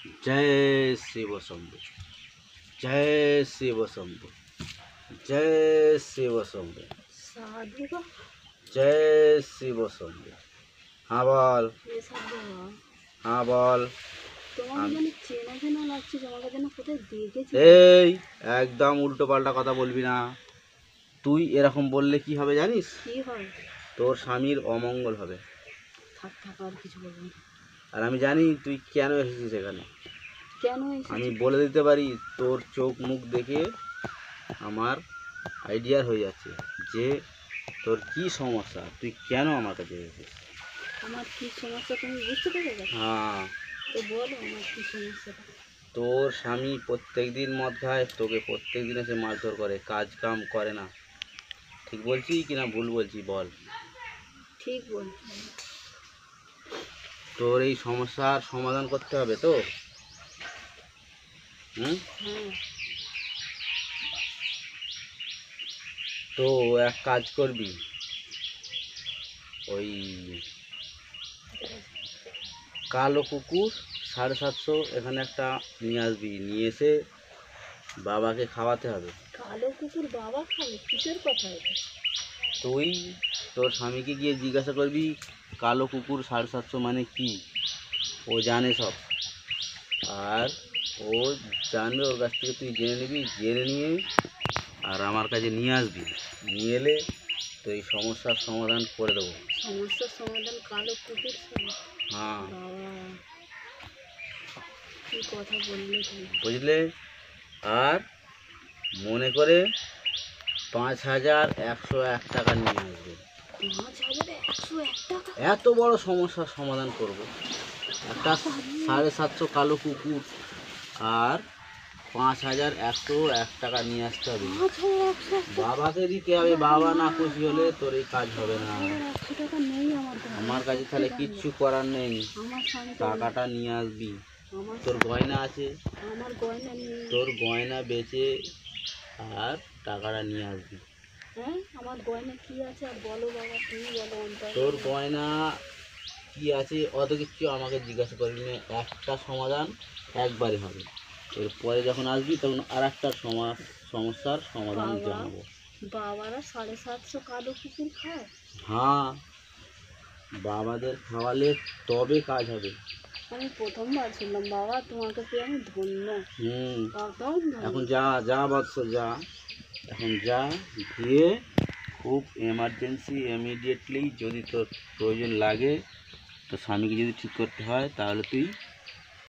जय शिव शंभु, जय शिव शंभु, जय शिव शंभु, साधु का जय शिव शंभु। हाँ बोल, ये सब बाबा हाँ बोल। তোমাকে যেন চেনা চেনা লাগছে, তোমাকে যেন কোথায় দেখেছি। এই একদম উল্টো পাল্টা কথা বলবি না। তুই এরকম বললে কি হবে জানিস? কি হয়? তোর স্বামীর অমঙ্গল হবে। থাক থাক, আর কিছু বলবো না। আর আমি জানি তুই কেন এসেছিস এখানে। কেন আমি এসেছি? বলে দিতে পারি, তোর চোখ মুখ দেখে আমার আইডিয়া হয়ে যাচ্ছে যে তোর কি সমস্যা, তুই কেন আমার কাছে এসেছিস। আমার কি সমস্যা তুমি বুঝতে পেরে গেছো? হ্যাঁ, তো বলো আমার কি সমস্যাটা। তোর স্বামী প্রত্যেক দিন মদ খায়, তোকে প্রত্যেক দিন এসে মারধর করে, কাজ কাম করে না। ঠিক বলছি কিনা ভুল বলছি বল? ঠিক বলছো। তোর এই সমস্যার সমাধান করতে হবে তো। হ্যাঁ, তো এক কাজ করবি, ওই কালো কুকুর 750 এখানে একটা নিয়ে আসবি, নিয়ে এসে বাবাকে খাওয়াতে হবে। কালো কুকুর বাবা খাবে? কিসের কথা এটা? তুই তোর স্বামীকে গিয়ে জিজ্ঞাসা করবি কালো কুকুর 750 মানে কি। ও জানে সব, আর ও জানবে, ওর কাছ থেকে তুই জেনে নিবি, জেনে নিয়ে আর আমার কাছে নিয়ে আসবি। নিয়ে এলে তো এই সমস্যার সমাধান করে দেবো। সমস্যার সমাধান কালো কুকুর ছাড়া? হ্যাঁ, বাবা কি কথা বললে তুমি। বুঝলে? আর মনে করে 5101 টাকা নিয়ে আসবে। 5101 টাকা? এত বড় সমস্যার সমাধান করব। একটা 750 কালো কুকুর আর 5101 টাকা নিয়ে আসতে হবে। 5101 বাবাকে দিতে হবে, বাবা না খুশি হলে তোর এই কাজ হবে না। 100 টাকা নেই আমার কাছে। আমার কাছে তাহলে কিচ্ছু করার নেই, আমার স্বামী তো টাকাটা নিয়ে আসবি। আমার তোর গয়না আছে, আমার গয়না নেই। তোর গয়না বেচে আর টাকাটা নিয়ে আসবি। হ্যাঁ, আমার গয়না কি আছে আর বলো বাবা, তুমি বলো অন্তর। তোর গয়না কি আছে অত কিছু আমাকে জিজ্ঞাসা করবি না, একটা সমাধান একবারে হবে। এরপরে যখন আসবি তখন আর একটা সমস্যার সমাধান বাবা, জানাবো। বাবারা 750 কালো কুকুর খায়? হ্যাঁ, বাবাদের খাওয়ালে তবে কাজ হবে। আমি প্রথমবার শুনলাম বাবা, তোমাকে পেয়ে আমি ধন্য। একদম এখন যা যা বৎস যা, এখন যা, গিয়ে খুব এমার্জেন্সি ইমিডিয়েটলি যদি তোর প্রয়োজন লাগে, তো স্বামীকে যদি ঠিক করতে হয় তাহলে তুই